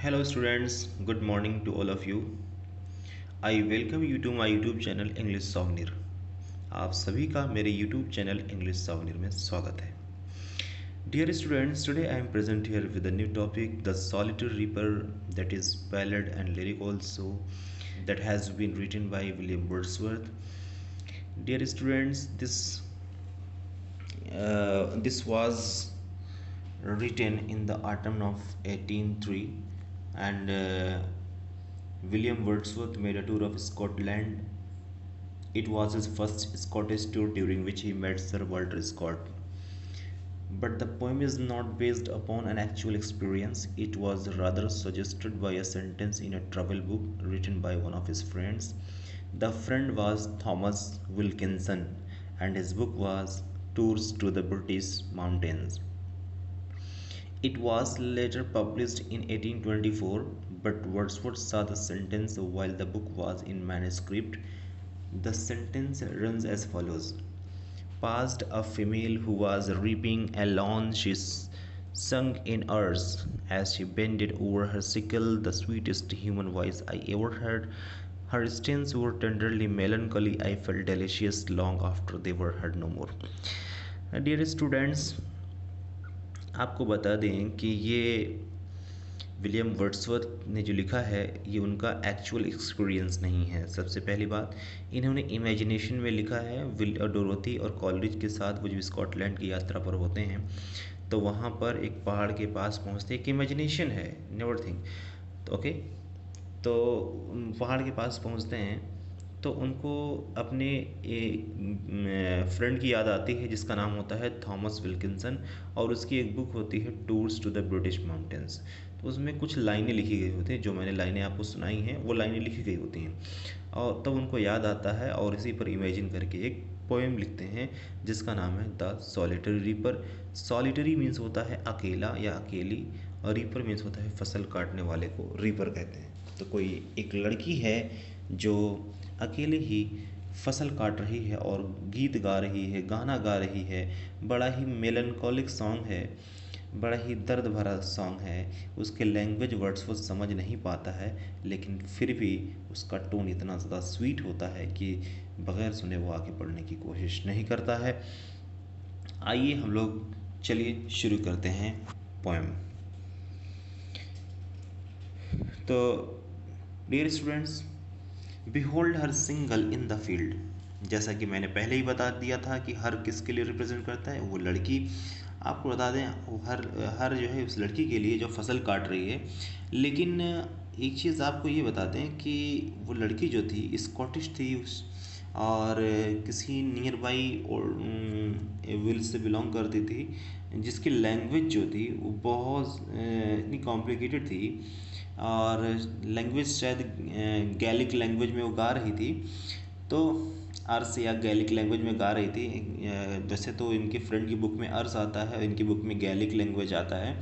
Hello students, good morning to all of you. I welcome you to my YouTube channel English Souvenir. आप सभी का मेरे YouTube channel English Souvenir में स्वागत है. Dear students, today I am present here with a new topic, the Solitary Reaper, that is ballad and lyric also, that has been written by William Wordsworth. Dear students, this was written in the autumn of 1803, and William Wordsworth made a tour of Scotland. It was his first Scottish tour during which he met Sir Walter Scott. But the poem is not based upon an actual experience. It was rather suggested by a sentence in a travel book written by one of his friends. The friend was Thomas Wilkinson, and his book was Tours to the British Mountains. It was later published in 1824, but Wordsworth saw the sentence while the book was in manuscript. The sentence runs as follows: Passed a female who was reaping alone, she sung in hers as she bended over her sickle, the sweetest human voice I ever heard. Her strains were tenderly melancholy. I felt delicious long after they were heard no more. Dear students, आपको बता दें कि ये William Wordsworth ने जो लिखा है ये उनका एक्चुअल एक्सपीरियंस नहीं है. सबसे पहली बात, इन्होंने इमेजिनेशन में लिखा है. डोरोथी और कॉलरिज के साथ वो जो स्कॉटलैंड की यात्रा पर होते हैं तो वहाँ पर एक पहाड़ के पास पहुँचते, एक इमेजिनेशन है, नेवर थिंक. तो ओके, तो पहाड़ के पास पहुँचते हैं तो उनको अपने फ्रेंड की याद आती है जिसका नाम होता है थॉमस विल्किंसन, और उसकी एक बुक होती है tours to the British mountains. तो उसमें कुछ लाइनें लिखी गई होती हैं, जो मैंने लाइनें आपको सुनाई हैं वो लाइनें लिखी गई होती हैं, और तब उनको याद आता है और इसी पर इमेजिन करके एक पोएम लिखते हैं जिसका नाम है the solitary reaper. Solitary means होता है अकेला या अकेली, और रीपर मीन्स होता है फसल काटने वाले को रीपर कहते हैं. तो कोई एक लड़की है जो अकेले ही फसल काट रही है और गीत गा रही है, गाना गा रही है. बड़ा ही मेलनकॉलिक सॉन्ग है, बड़ा ही दर्द भरा सॉन्ग है. उसके लैंग्वेज वर्ड्स वो समझ नहीं पाता है, लेकिन फिर भी उसका टोन इतना ज़्यादा स्वीट होता है कि बग़ैर सुने वो आगे बढ़ने की कोशिश नहीं करता है. आइए हम लोग चलिए शुरू करते हैं पोएम. तो dear students, behold her single in the field. जैसा कि मैंने पहले ही बता दिया था कि हर किसके लिए रिप्रेजेंट करता है, वो लड़की. आपको बता दें वो हर जो है उस लड़की के लिए जो फसल काट रही है. लेकिन एक चीज़ आपको ये बता दें कि वो लड़की जो थी स्कॉटिश थी और किसी near by will say belong करती थी, जिसकी लैंग्वेज जो थी वो बहुत इतनी कॉम्प्लिकेटेड थी, और लैंग्वेज शायद गैलिक लैंग्वेज में वो गा रही थी. तो अर्स या गैलिक लैंग्वेज में गा रही थी. वैसे तो इनके फ्रेंड की बुक में अर्स आता है और इनकी बुक में गैलिक लैंग्वेज आता है,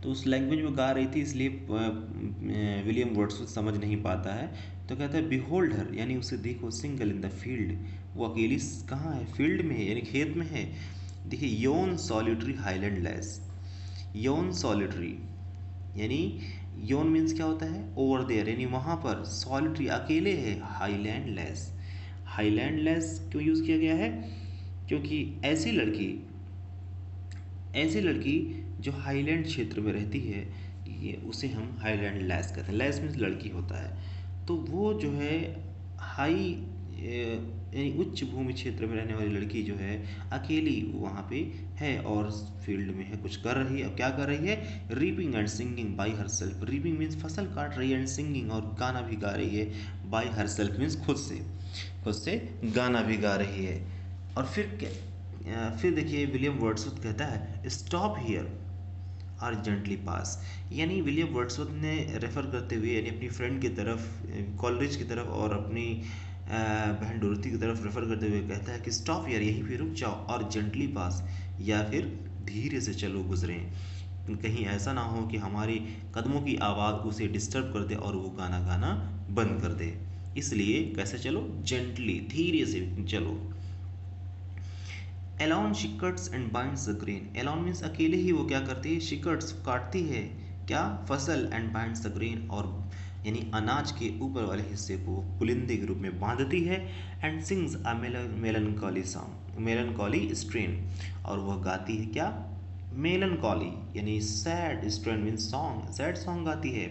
तो उस लैंग्वेज में गा रही थी, इसलिए विलियम वर्ड्सवर्थ समझ नहीं पाता है. तो कहता है बिहोल्ड हर, यानी उसे देखो, सिंगल इन द फील्ड, वो अकेली कहाँ है, फील्ड में है, यानी खेत में है. देखिए, योन सॉलिटरी हाईलैंड लेस. योन सॉलिटरी यानी योन मीन्स क्या होता है, ओवर देयर, यानी वहाँ पर. सॉलिटरी अकेले है. हाईलैंड लेस, हाईलैंड लेस क्यों यूज़ किया गया है, क्योंकि ऐसी लड़की जो हाईलैंड क्षेत्र में रहती है, ये उसे हम हाईलैंड लेस कहते हैं. लेस मीन्स लड़की होता है. तो वो जो है हाई यानी उच्च भूमि क्षेत्र में रहने वाली लड़की जो है अकेली वहाँ पे है और फील्ड में है, कुछ कर रही है. अब क्या कर रही है, reaping and singing by her self. Reaping means फसल काट रही है, एंड सिंगिंग और गाना भी गा रही है. बाई हर सेल्फ मीन्स खुद से गाना भी गा रही है. और फिर देखिए विलियम वर्ड्सवर्थ कहता है स्टॉप हियर अर्जेंटली पास. यानी विलियम वर्ड्सवर्थ ने रेफ़र करते हुए, यानी अपनी फ्रेंड की तरफ, कॉलरिज की तरफ और अपनी बहन डोरथी की तरफ रेफ़र करते हुए कहता है कि स्टॉप यार, यहीं पे रुक जाओ, और जेंटली पास, या फिर धीरे से चलो गुजरें. कहीं ऐसा ना हो कि हमारी कदमों की आवाज़ उसे डिस्टर्ब कर दे और वो गाना गाना बंद कर दे. इसलिए कैसे चलो, जेंटली, धीरे से चलो. Alone she cuts and binds the grain. Alone means अकेले ही वो क्या करती है, she cuts, काटती है, क्या फसल एंड बाइंड्स द ग्रेन, और यानी अनाज के ऊपर वाले हिस्से को पुलिंदे के रूप में बांधती है। And sings a melancholy song, melancholy strain, और वह गाती है क्या, मेलनकॉली यानी sad strain mean song, sad song गाती है।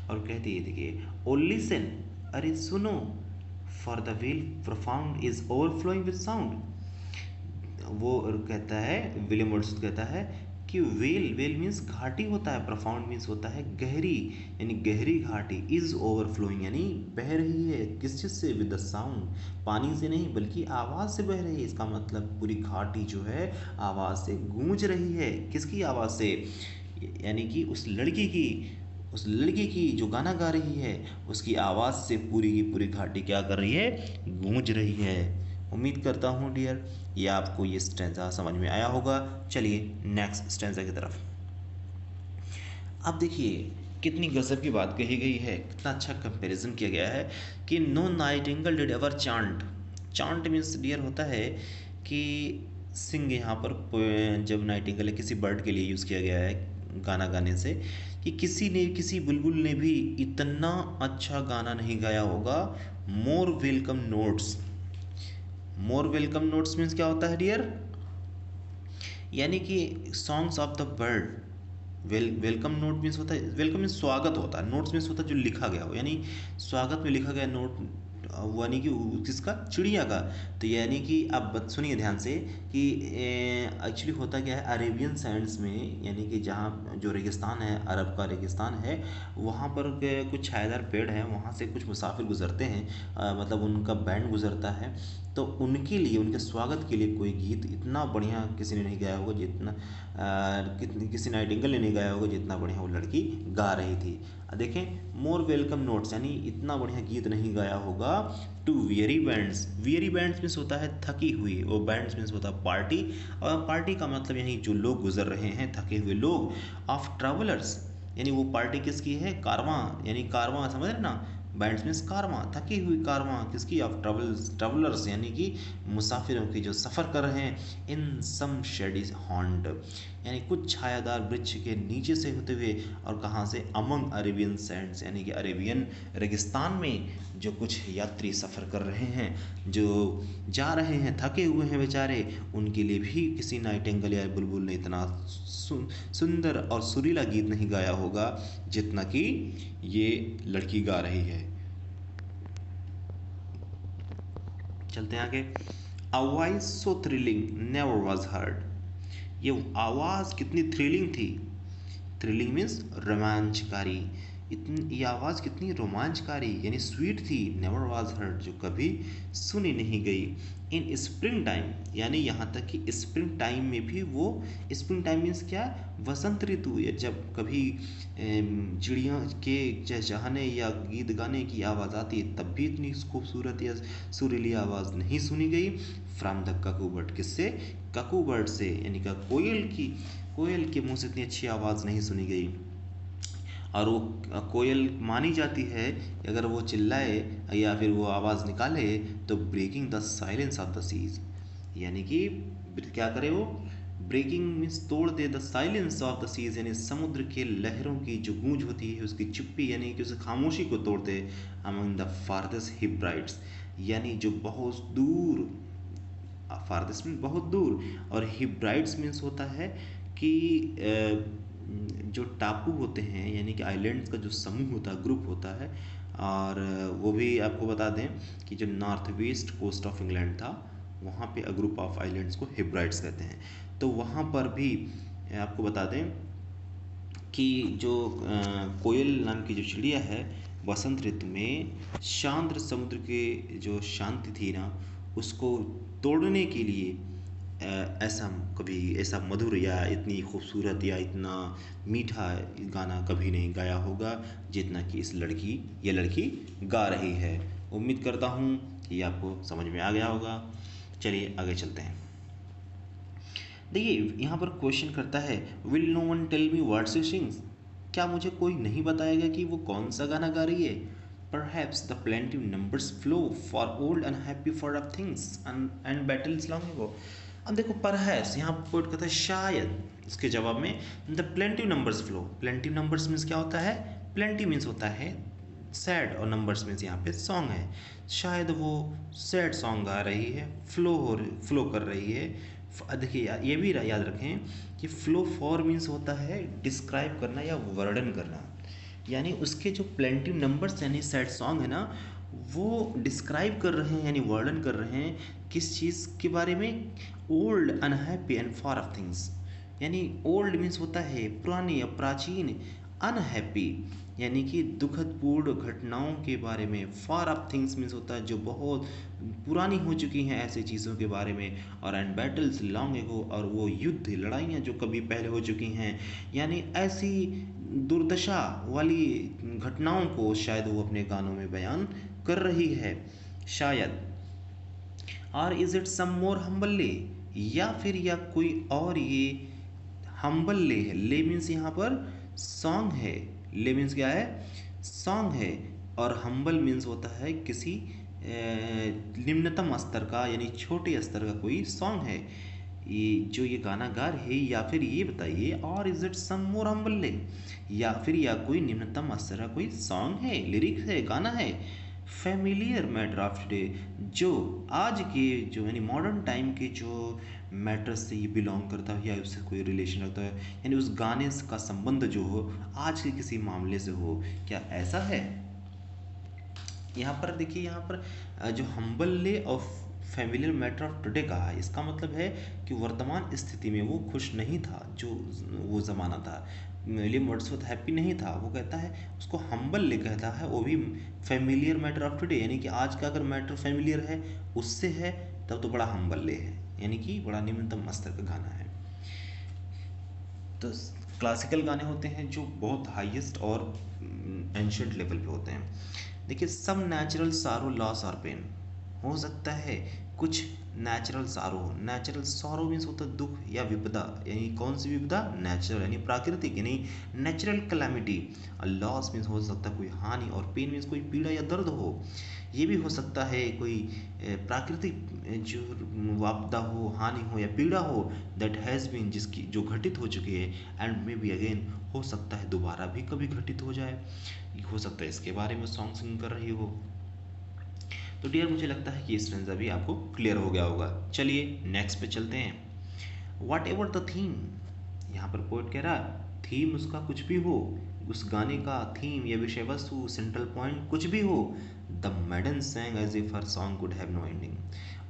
और कहती है देखिए, ओ लिसन, अरे सुनो, for the wheel profound is overflowing with sound. वो कहता है, विलियम वर्ड्सवर्थ कहता है कि वेल, वेल मीन्स घाटी होता है, प्रोफाउंड मीन्स होता है गहरी, यानी गहरी घाटी, इज ओवरफ्लोइंग यानी बह रही है, किस चीज़ से, विद द साउंड, पानी से नहीं बल्कि आवाज़ से बह रही है। इसका मतलब पूरी घाटी जो है आवाज़ से गूंज रही है। किसकी आवाज़ से, यानी कि उस लड़की की जो गाना गा रही है उसकी आवाज़ से पूरी की पूरी घाटी क्या कर रही है, गूंज रही है। उम्मीद करता हूँ डियर ये आपको ये स्टेंजा समझ में आया होगा। चलिए नेक्स्ट स्टेंजा की तरफ। अब देखिए कितनी गजब की बात कही गई है, कितना अच्छा कंपैरिजन किया गया है कि no nightingale did ever chant. Chant means dear होता है कि सिंग, यहाँ पर जब नाइटिंगल किसी बर्ड के लिए यूज़ किया गया है गाना गाने से, कि किसी बुलबुल ने भी इतना अच्छा गाना नहीं गाया होगा। मोर वेलकम नोट्स, मोर वेलकम नोट्स मीन्स क्या होता है डियर, यानी कि songs of the bird. Welcome note means होता है, वेलकम मीन्स स्वागत होता है, नोट्स मीन्स होता है जो लिखा गया हो, यानी स्वागत में लिखा गया नोट, यानी कि किसका, चिड़िया का। तो यानी कि अब सुनिए ध्यान से कि एक्चुअली होता क्या है, अरेबियन सैंड्स में, यानी कि जहाँ जो रेगिस्तान है, अरब का रेगिस्तान है, वहाँ पर कुछ छायादार पेड़ हैं, वहाँ से कुछ मुसाफिर गुजरते हैं, मतलब उनका बैंड गुजरता है, तो उनके लिए, उनके स्वागत के लिए कोई गीत इतना बढ़िया किसी ने नहीं गाया होगा जितना किसी नाइटिंगेल ने नहीं गाया होगा जितना बढ़िया वो लड़की गा रही थी। देखें, मोर वेलकम नोट्स यानी इतना बढ़िया गीत नहीं गाया होगा to weary bands. Weary bands means होता है थकी हुई, वो बैंड्स मीन्स होता है पार्टी, और पार्टी का मतलब यही जो लोग गुजर रहे हैं, थके हुए लोग, ऑफ ट्रैवलर्स, यानी वो पार्टी किसकी है, कारवां, यानी कारवां समझ रहे ना, बैंड्स मीन्स कारवां, थकी हुई कारवां किसकी, ऑफ ट्रैवलर्स यानी कि मुसाफिरों की जो सफ़र कर रहे हैं, इन सम शेडी हॉन्ड, यानी कुछ छायादार वृक्ष के नीचे से होते हुए, और कहाँ से, अमंग अरेबियन सैंड्स, यानी कि अरेबियन रेगिस्तान में जो कुछ यात्री सफ़र कर रहे हैं, जो जा रहे हैं, थके हुए हैं बेचारे, उनके लिए भी किसी नाइटिंगेल या बुलबुल ने इतना सुंदर और सुरीला गीत नहीं गाया होगा जितना कि ये लड़की गा रही है। चलते हैं आगे। A voice so thrilling never was heard, ये आवाज़ कितनी थ्रिलिंग थी, थ्रिलिंग मीन्स रोमांचकारी, इतनी ये आवाज़ कितनी रोमांचकारी यानी स्वीट थी, नेवर वाज हर्ड जो कभी सुनी नहीं गई। इन स्प्रिंग टाइम, यानी यहाँ तक कि स्प्रिंग टाइम में भी वो, स्प्रिंग टाइम मीन्स क्या, वसंत ऋतु, या जब कभी चिड़िया के चहचहाने या गीत गाने की आवाज़ आती है तब भी इतनी खूबसूरत या सुरीली आवाज़ नहीं सुनी गई। फ्रॉम द ककू बर्ड, किससे, ककू बर्ड से, यानी कि कोयल के मुंह से इतनी अच्छी आवाज़ नहीं सुनी गई। और वो कोयल मानी जाती है कि अगर वो चिल्लाए या फिर वो आवाज़ निकाले तो breaking the silence of the seas, यानी कि क्या करे वो, ब्रेकिंग मीन्स तोड़ दे the silence of the seas, यानी समुद्र के लहरों की जो गूंज होती है उसकी चुप्पी, यानी कि उस खामोशी को तोड़ दे। अमंग द फारदेस्ट हिब्राइट्स, यानी जो बहुत दूर, फारदेस्ट मीन्स बहुत दूर, और हिब्राइट्स मीन्स होता है कि जो टापू होते हैं, यानी कि आइलैंड्स का जो समूह होता है, ग्रुप होता है। और वो भी आपको बता दें कि जो north west coast of England था वहाँ पे ग्रुप ऑफ आइलैंड्स को हिब्राइट्स कहते हैं। तो वहाँ पर भी आपको बता दें कि जो कोयल नाम की जो चिड़िया है, वसंत ऋतु में शांत समुद्र के जो शांति थी ना, उसको तोड़ने के लिए ऐसा कभी ऐसा मधुर या इतनी खूबसूरत या इतना मीठा गाना कभी नहीं गाया होगा जितना कि ये लड़की गा रही है। उम्मीद करता हूँ कि आपको समझ में आ गया होगा। चलिए आगे चलते हैं। देखिए यहाँ पर क्वेश्चन करता है, will no one tell me what she sings, क्या मुझे कोई नहीं बताएगा कि वो कौन सा गाना गा रही है। Perhaps the plaintive numbers flow for old unhappy far of things and battles long ago. अब देखो परहैप्स, यहाँ पोइट कहता है शायद, इसके जवाब में the plaintiff numbers flow. Plaintiff numbers means क्या होता है? प्लेंटी मीन्स होता है सैड, और नंबर्स मीन्स यहाँ पे सॉन्ग है। शायद वो सैड सॉन्ग गा रही है, फ्लो कर रही है। देखिए ये भी याद रखें कि फ्लो फॉर मीन्स होता है डिस्क्राइब करना या वर्णन करना, यानी उसके जो प्लेंटिव नंबर्स यानी सैड सॉन्ग है ना, वो डिस्क्राइब कर रहे हैं यानी वर्णन कर रहे हैं किस चीज़ के बारे में? Old unhappy and far of things. यानी ओल्ड मीन्स होता है पुरानी या प्राचीन, अनहैप्पी यानी कि दुखदपूर्ण घटनाओं के बारे में, फार ऑफ थिंग्स मीन्स होता है जो बहुत पुरानी हो चुकी हैं ऐसी चीज़ों के बारे में, और एंड बैटल्स लॉन्ग एगो, और वो युद्ध लड़ाइयाँ जो कभी पहले हो चुकी हैं, यानी ऐसी दुर्दशा वाली घटनाओं को शायद वो अपने गानों में बयान कर रही है शायद। और is it some more humbly, या फिर या कोई और ये हम्बल ले है। ले मीन्स यहाँ पर सॉन्ग है, ले मीन्स क्या है? सॉन्ग है। और हम्बल मीन्स होता है किसी निम्नतम स्तर का यानी छोटे स्तर का कोई सॉन्ग है ये जो ये गाना गा रहे है। या फिर ये बताइए, और is it some more humble lay, या फिर या कोई निम्नतम स्तर का कोई सॉन्ग है, लिरिक्स है, गाना है। फेमिलियर मैटर ऑफ टुडे, जो आज के जो यानी मॉडर्न टाइम के जो मैटर्स से ये बिलोंग करता है या उससे कोई रिलेशन रखता है, यानी उस गाने का संबंध जो हो आज के किसी मामले से हो, क्या ऐसा है? यहाँ पर देखिए, यहाँ पर जो humble lay off familiar matter of today कहा है, इसका मतलब है कि वर्तमान स्थिति में वो खुश नहीं था, जो वो ज़माना था। विलियम वर्ड्सवर्थ हैप्पी नहीं था, वो कहता है उसको हम्बल ले कहता है, वो भी फैमिलियर मैटर ऑफ टुडे, यानी कि आज का अगर मैटर फैमिलियर है उससे है तब तो बड़ा हम्बल ले है, यानी कि बड़ा निम्नतम स्तर का गाना है। तो क्लासिकल गाने होते हैं जो बहुत हाईएस्ट और एंशियंट लेवल पे होते हैं। देखिए, सब नेचुरल सारो लॉस और पेन, हो सकता है कुछ नेचुरल सारो। नेचुरल सॉरो मीन्स होता है दुख या विपदा, यानी कौन सी विपदा? नेचुरल यानी प्राकृतिक, यानी नेचुरल कैलामिटी। और लॉस मीन्स हो सकता है कोई हानि, और पेन मीन्स कोई पीड़ा या दर्द हो। ये भी हो सकता है कोई प्राकृतिक जो आपदा हो, हानि हो या पीड़ा हो, दैट हैज़ बीन, जिसकी जो घटित हो चुकी है, एंड मे बी अगेन, हो सकता है दोबारा भी कभी घटित हो जाए, हो सकता है इसके बारे में सॉन्ग सिंग कर रही हो। तो डियर, मुझे लगता है कि ये स्ट्रेंजा भी आपको क्लियर हो गया होगा। चलिए नेक्स्ट पे चलते हैं। वॉट एवर द थीम, यहाँ पर पोइट कह रहा थीम उसका कुछ भी हो, उस गाने का थीम या विषय वस्तु, सेंट्रल पॉइंट कुछ भी हो, the maiden sang as if her song could have no ending.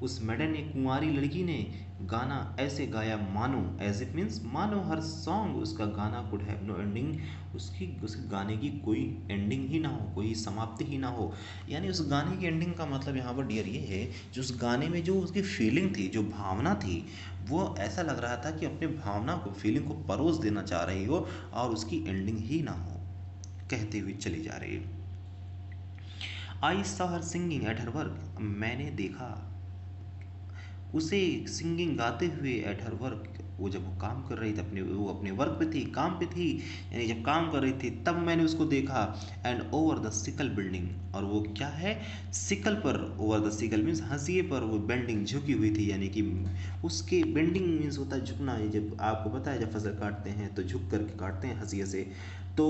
उस मैडन ने, कुंवारी लड़की ने गाना ऐसे गाया मानो, एज इफ मीन्स मानो हर सॉन्ग, उसका गाना कुड हैव नो एंडिंग, उसके गाने की कोई एंडिंग ही ना हो, कोई समाप्ति ही ना हो। यानी उस गाने की एंडिंग का मतलब यहाँ पर डियर ये है, जो उस गाने में जो उसकी फीलिंग थी, जो भावना थी, वो ऐसा लग रहा था कि अपने भावना को, फीलिंग को परोस देना चाह रही हो, और उसकी एंडिंग ही ना हो, कहते हुए चली जा रही है। I saw her singing at her work, मैंने देखा उसे सिंगिंग गाते हुए एट हर वर्क, वो जब वो काम कर रही थी, वो अपने वर्क पे थी, काम पे थी, यानी जब काम कर रही थी तब मैंने उसको देखा। And over the sickle building, और वो क्या है? सिकल पर, ओवर द सिकल मीन्स हंसिए पर वो बेंडिंग झुकी हुई थी, यानी कि उसके बेंडिंग मीन्स होता है झुकना। ये जब आपको पता है जब फसल काटते हैं तो झुक करके काटते हैं हंसिए से। तो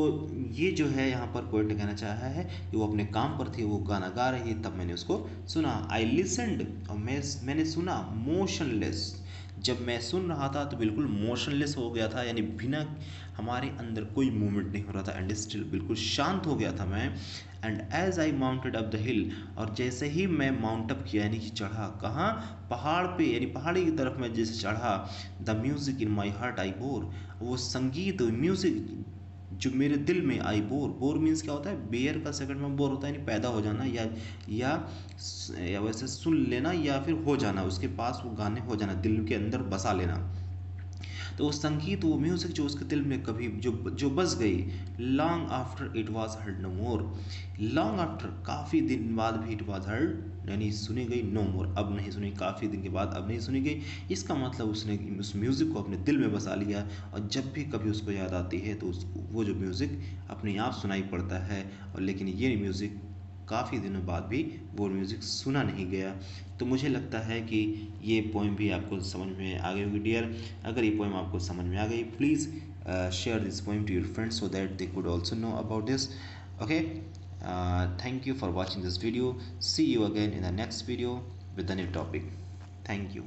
ये जो है यहाँ पर पोएट ने कहना चाहा है कि वो अपने काम पर थी, वो गाना गा रही है, तब मैंने उसको सुना। आई लिसनड, और मैंने सुना, मोशनलेस, जब मैं सुन रहा था तो बिल्कुल मोशनलेस हो गया था, यानी बिना हमारे अंदर कोई मूवमेंट नहीं हो रहा था, एंड स्टिल बिल्कुल शांत हो गया था मैं। And as I mounted up the hill, और जैसे ही मैं माउंट अप किया यानी कि चढ़ा, कहाँ? पहाड़ पे, यानी पहाड़ी की तरफ मैं जैसे चढ़ा, the music in my heart I bore, वो संगीत, म्यूज़िक जो मेरे दिल में आई, बोर, बोर मीन्स क्या होता है? बेयर का सेकंड में बोर होता है, यानी पैदा हो जाना, या वैसे सुन लेना, या फिर हो जाना, उसके पास वो गाने हो जाना, दिल के अंदर बसा लेना। तो वो संगीत, वो म्यूज़िक जो उसके दिल में कभी जो बस गई, long after it was heard no more, long after, काफ़ी दिन बाद भी, इट वॉज हर्ड यानी सुनी गई, नो मोर, अब नहीं सुनी, काफ़ी दिन के बाद अब नहीं सुनी गई। इसका मतलब उसने उस म्यूज़िक को अपने दिल में बसा लिया, और जब भी कभी उसको याद आती है तो उसको वो जो म्यूज़िक अपने आप सुनाई पड़ता है। और लेकिन ये म्यूज़िक काफ़ी दिनों बाद भी वो म्यूज़िक सुना नहीं गया। तो मुझे लगता है कि ये पोएम भी आपको समझ में आ गई होगी डियर। अगर ये पोएम आपको समझ में आ गई, please share this poem to your friends so that they could also know about this. Okay, thank you for watching this video. See you again in the next video with a new topic. Thank you.